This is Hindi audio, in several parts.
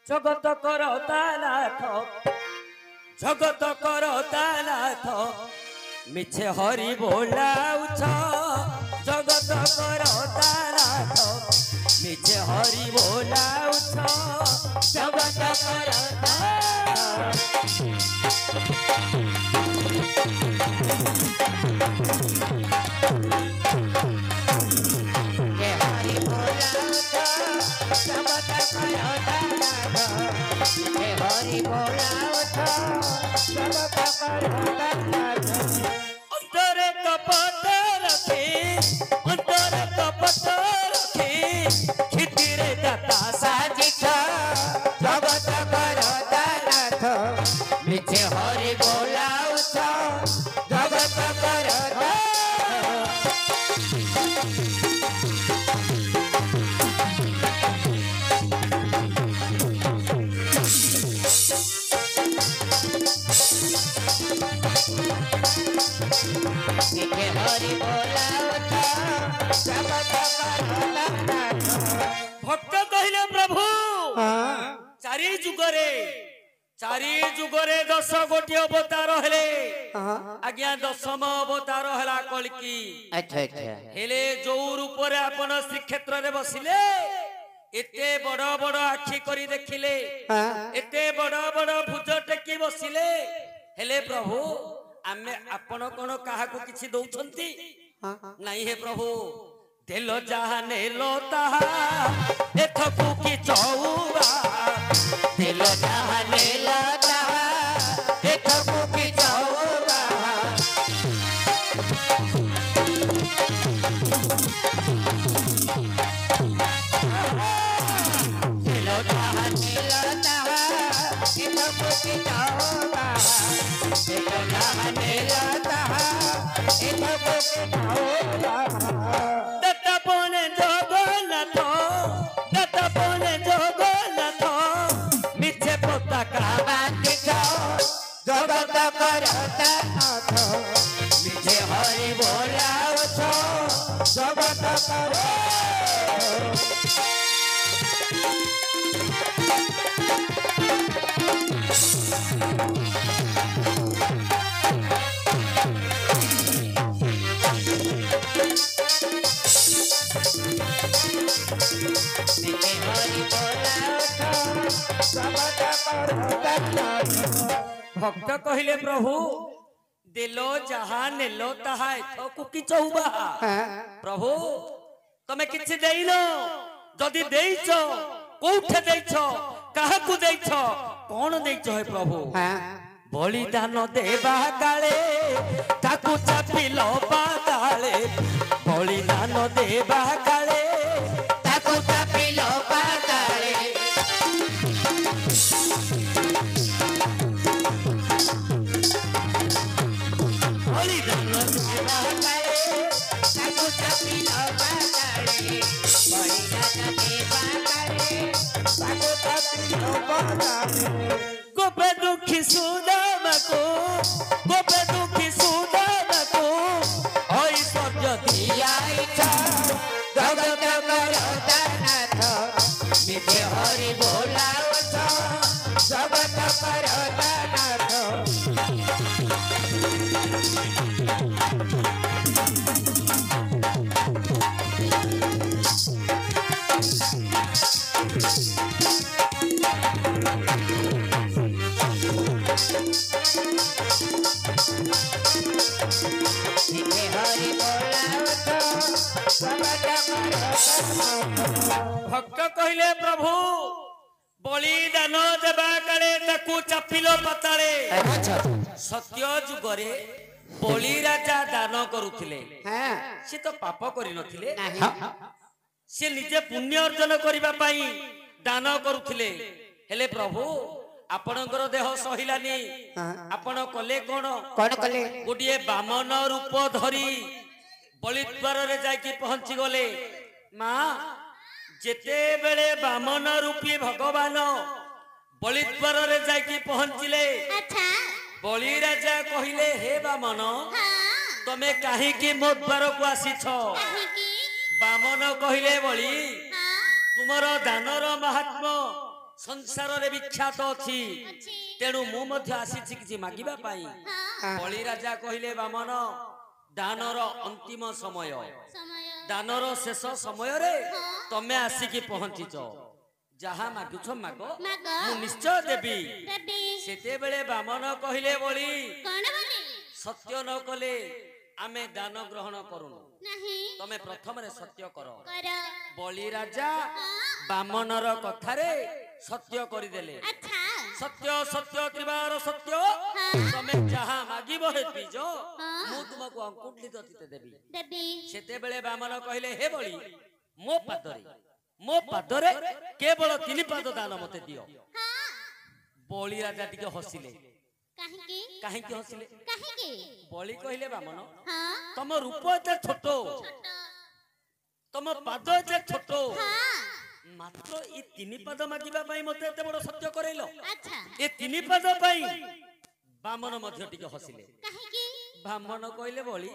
জগত করতা নাথ জগত করতা নাথ মিছে হরি বোলাউছ জগত করতা নাথ মিছে হরি বোলাউছ জগত করতা अंतरे कपट रखे अंतरे कपट रखे खितिरे दाता साजिता जगत करता नाथ मिछे हरि बोलाउछ जगत करता भक्त कहले प्रभु चारि जुगरे 10 गोटी अवतार हेले आज्ञा 10म अवतार हला कलकी अच्छा हेले जो रूप रे आपण श्री क्षेत्र रे बसिले एते बड़ बड़ आखि करी देखिले एते बड़ बड़ भुज टेकी बसिले हेले प्रभु आमे आपण कोन काहा को किछि दउछंती नहीं हे प्रभु देलो जहा नेलो ताहा एथकु की चौबा देलो जहा नेलो ताहा एथकु की चौबा देलो जहा नेलो ताहा एथकु की चौबा देलो जहा नेलो ताहा एथकु की चौबा दत्तपने जगन्नाथ मिछे पताका बांधि जगत करता नाथ मिछे हरि बोलाउछ जगत कर भक्त कहले प्रभु दिलो जहा नेलो ताहा एथकु की चौबा प्रभु तमे किछि देइनो जदि देइछो कोठे देइछो काहाकु देइछो कोन देइछो हे प्रभु बलिदान देबा काले ताकु चापिलो पाताले बलिदान देबा काले ताकु चापिलो पाताले गोपे दुखी सुदामको गोपे दुखी सुदामको ऐश्वर्य दियाइछ जगत करता नाथ मिछे हरि बोलाउछ जगत करता नाथ भक्त कहले प्रभु बलिदान देबा काले ताकू चापिलो पताले सत्य जुगरे बलि राजा दान करुथिले से तो पाप करि नथिले से निजे पुण्य अर्जन करिबा पई दान करुथिले हेले प्रभु आपणकर देह सहिलानी आपण कले कोन कले गोटिए बामन रूप धरी बलिद्वार रे जाकी पहुंची गले मां जेते बेले बामन रूपी भगवान बलिद्वार रे जाकी पहुंचिले अच्छा बलि राजा कहिले हे बामन तमे काहे की मो द्वार को आसीछ बामन कहिले बलि तुमरो दानर महात्मा संसार रे विख्यात अछि तेणु मु मध्य आसीछि किछि मागिबा पाई बलि राजा कहिले बामन दानर अंतिम समय दानर शेष समय रे तमे आसीकी पहुंचीच जहा मागुछ मागो मु निश्चय देबी सेते बेले बामन कहिले बलि सत्य न कले आमे दान ग्रहण करूनु तमे प्रथम रे सत्य करो बलि राजा बामनर कथारे सत्य करि देले सत्य सत्य त्रिबार सत्य तमे जहा मागिबो हे पिजो मु तुमको अंकुटली दतिते देबी सेते बेले बामन कहिले हे बलि मो पादरे केवल 3 पाद दान मते दियो बलि राजा टिके हसिले काहे की हसिले बलि कहिले बामन तम रूप एते छोट तम पाद एते छोट मात्र ए 3 पाद मागिबा पई मते एते बड़ सत्य करैलो ए 3 पाद पई बामन मध्य टिके हसिले बामन कहिले बलि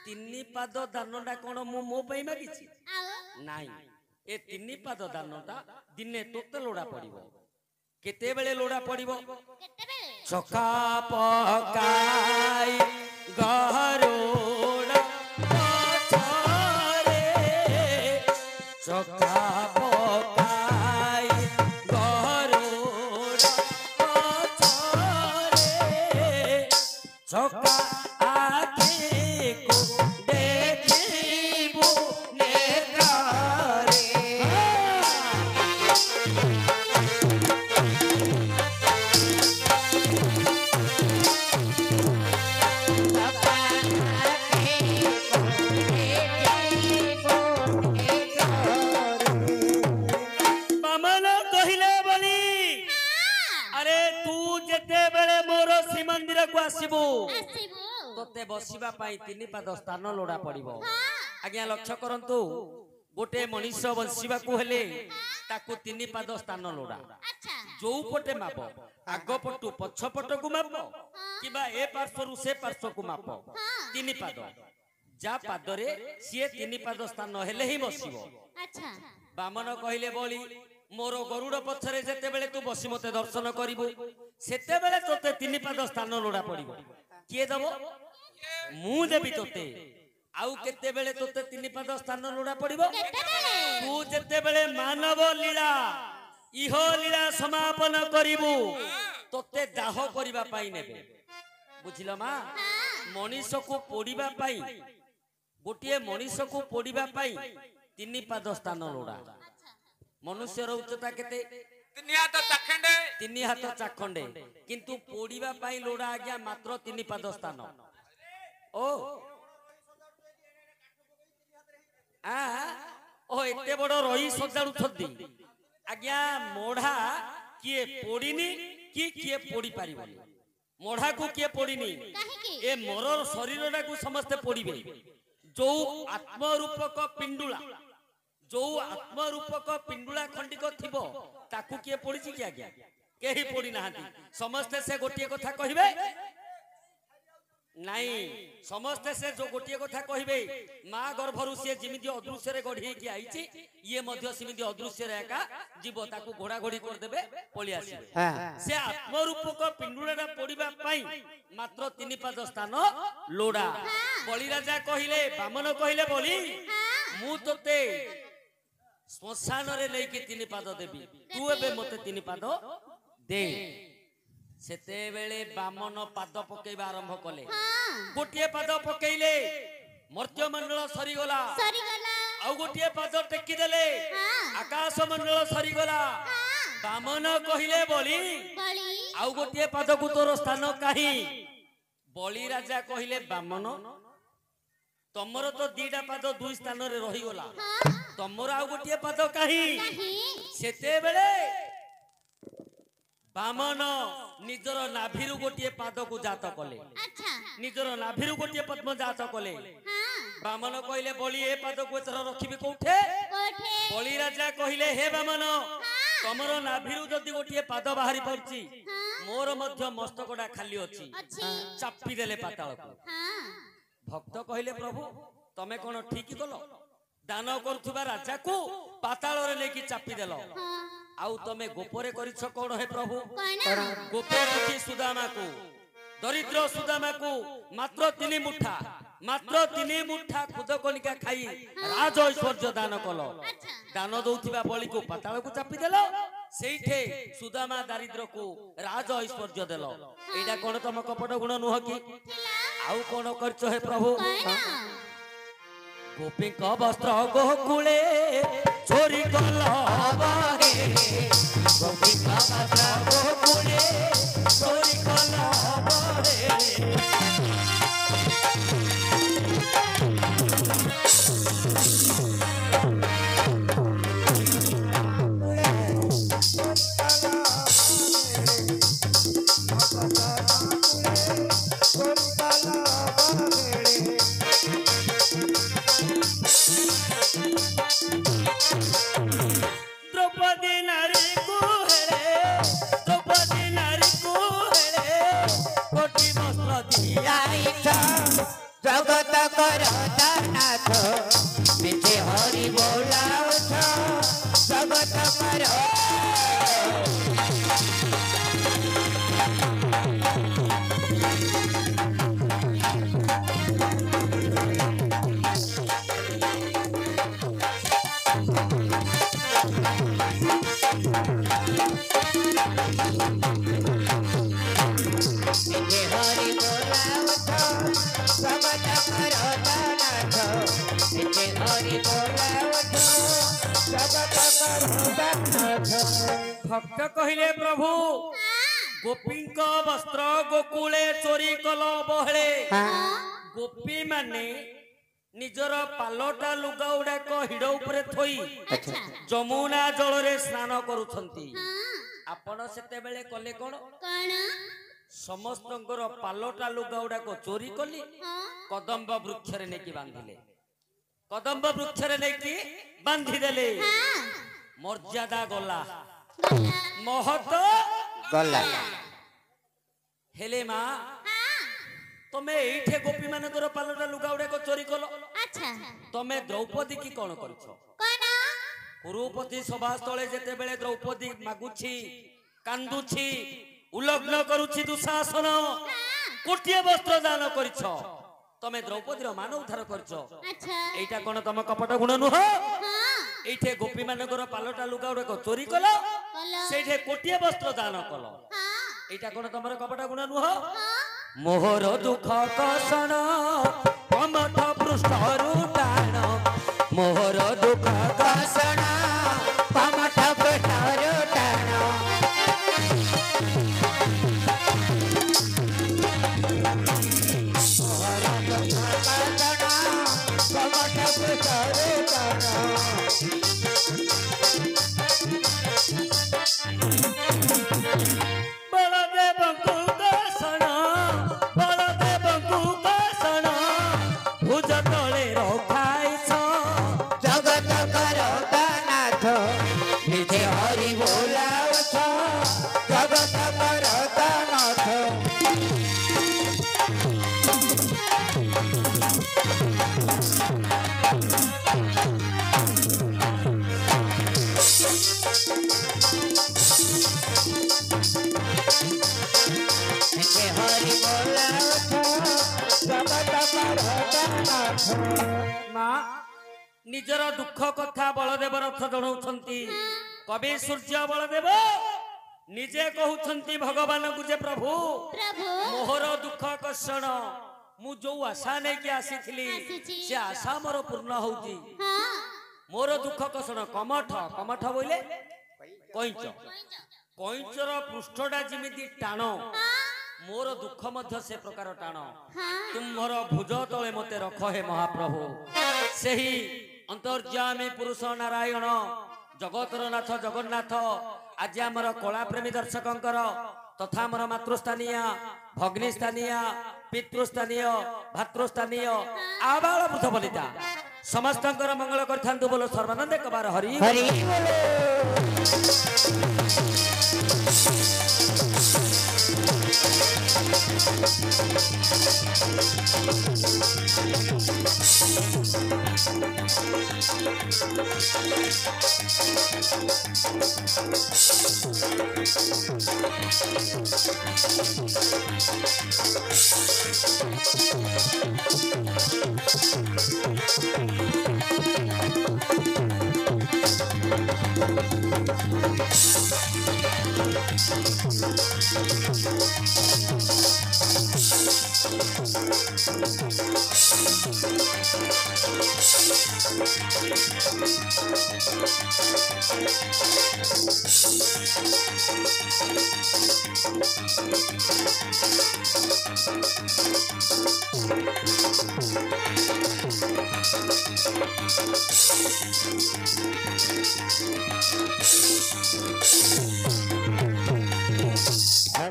3 पाद दानटा कोन मो पई मागिछि नाही ए 3 पाद दानटा दिने तोते लोडा पड़िबो केते बेले लोडा पड़िबो चका पकाई गहरोड़ा पछरे चका पकाई गहरोड़ा पछरे चका आगे को देखिबो नेत्रारे तोते बसिबा पाई 3 पाद स्थान लोडा पड़िबो आज्ञा लक्ष्य करंतु गोटे मनुष्य बसिबा को हेले ताकू 3 पाद स्थान लोडा जो पटे मापो आग पटु पछ पट को मापो किबा ए पार्श्वरु से पार्श्व को मापो 3 पाद जा पादरे सिए 3 पाद स्थान हेले ही बसिबो बामन कहिले बलि मोर गरुड़ पछरे जेते बेले तू बसी मते दर्शन करिबो सेते बेले तोते 3 पाद स्थान लोडा पड़िबो किए दबो मु देबी तोते आउ केते बेले तोते 3 पाद स्थान लोडा पड़िबो तू जेते बेले मानव लीला इहो लीला समापन करिबो तोते दाह करिबा पाई नेबे बुझिलो मा मनीष को पोड़ीबा पाई गोटिए मनीष को पोड़ीबा पाई 3 पाद स्थान लोडा मनुष्य उच्चता केते 3 हाथ चाखंडे किंतु पोड़ीबा पाई लोडा आज्ञा मात्र 3 पाद स्थान ओ एते बड़ रही सजाड़ू थदी आज्ञा मोढ़ा किए पोड़ीनी किए पोड़ी पारिबनी मोढ़ा को किए पोड़ीनी ए मोर शरीरटा को समस्त पोड़ीबे जो आत्मरूपक पिंडुला खंडिक थिबो ताकू किए पोड़ीची कि आज्ञा केही पोड़ी नाहांती समस्त से गोटिए कथा कहिबे नहीं समस्ते से जो गोटिए कथा कहिबे मां गर्भरु से जिमिति अदृश्य रे गढी कि आइछि ये मध्य सिमिति अदृश्य रे एका जीव ताकू घोड़ा घोड़ी कर देबे पळि आसीबे से आत्मरूपक पिंडुलाटा पड़िबा पई मात्र 3 पाद स्थान लोडा बलि राजा कहिले बामन कहिले बलि मु तोते श्मशान रे लेके 3 पाद देबी तू एबे मते 3 पाद दे सेते बेले बामन पाद पकेबा आरंभ कले गोटिए पाद पकेइले मर्त्य मंडल सरी गला आउ गोटिए पाद टेकी देले आकाश मंडल सरी गला बामन कहिले बलि आउ गोटिए पाद को तोर स्थान काहे बलि राजा कहिले बामन तमरो तो 2टा पाद 2 स्थान रे रही गला तमरो आउ गोटिए पाद काहे सेते बेले बामन निजर नाभिरु गोटिए पाद को जात कले निजर नाभिरु गोटिए पद्म जात कले बामन कहिले बलि ए पाद को एथर रखिबे कोठे बलि राजा कहिले हे बामन तमरो नाभिरु जदी गोटिए पाद बाहरी पड़ची मोर मध्य मस्तकटा खाली अछि चापी देले पाताल को भक्त कहिले प्रभु तमे कोन ठीक कलो दान करथुबा राजा को पाताल रे लेकी चापी देलो आउ तमे गोपरे करिछ कोन हे प्रभु कौन गोपे रखी सुदामा को दरिद्र सुदामा को मात्र 3 मुठा खुद कनिका खाई राज ऐश्वर्य दान कलो दान दउथिबा बळी को पाताल को चापी देलो सेइठे सुदामा दारिद्र को राज ऐश्वर्य देलो एडा कोन तम कपट गुण नुह की आउ कोन करछ हे प्रभु गोपी का वस्त्र गोकुले चोरी कलो बहे गोपी का वस्त्र गोकुले चोरी कलो बहे जगत कर नाथ मिठे हरि बोलाओ जगत कर भक्त कहिले प्रभु गोपी का वस्त्र गोकुले चोरी कल बहले गोपी माने निजर पालटा लुगा उडाक हिड़ उपरे थोई जमुना जल रे स्नान करूछंती आपण सेते बेले कले कोन समस्तंकर पालटा लुगा उडाक चोरी कली कदम्ब वृक्ष रे नेकी बांधिले कदम्ब वृक्ष रे नेकी बांधी देले मर्यादा गला महत गला हेले मा तमे एठे गोपी मानकर पालटा लुगा उडाक चोरी कलो तमे द्रौपदी की कोन करछो कुरुपति सभा स्थले जेते बेले द्रौपदी मागुछि कांदुछि उलग्न करुछि दुशासन कोटिए वस्त्र दान करछो तमे द्रौपदी रो मान उद्धार करछो एटा कोन तम कपट गुण नुह एठे गोपी मानकर पालटा लुगा उडाक चोरी कलो सेठे कोटिए वस्त्र दान कलो एटा कोन तमर कपट गुण नुह मोहर दुख कसन कमठ पृष्ठरु टाण मोहर दुख कसन कमठ पृष्ठरु टाण निजर दुख कथा बलदेव रथ जणाउछंती कवि सूर्य बलदेव निजे कहउछंती भगवान को जे प्रभु मोहर दुख कषण मु जो आशा नै के आसीथिली से आशा मोर पूर्ण होउची मोर दुख कषण कमठ कमठ बोले कइच कइचर पृष्ठटा जिमिति टाण मोर दुख मध्य से प्रकार टाण तुम्हर भुज तले मते रख हे महाप्रभु सेही अंतर्यामी पुरुष नारायण जगतर नाथ जगन्नाथ आज आमर कला प्रेमी दर्शकंकर तथा आमर मातृस्थानीय भग्निस्थानीय पितृस्थानीय भातृस्थानीय आबाल वृद्ध बलिता समस्तंकर मंगल करथांतु बोलो सर्वानंद कबार हरि हरि बोलो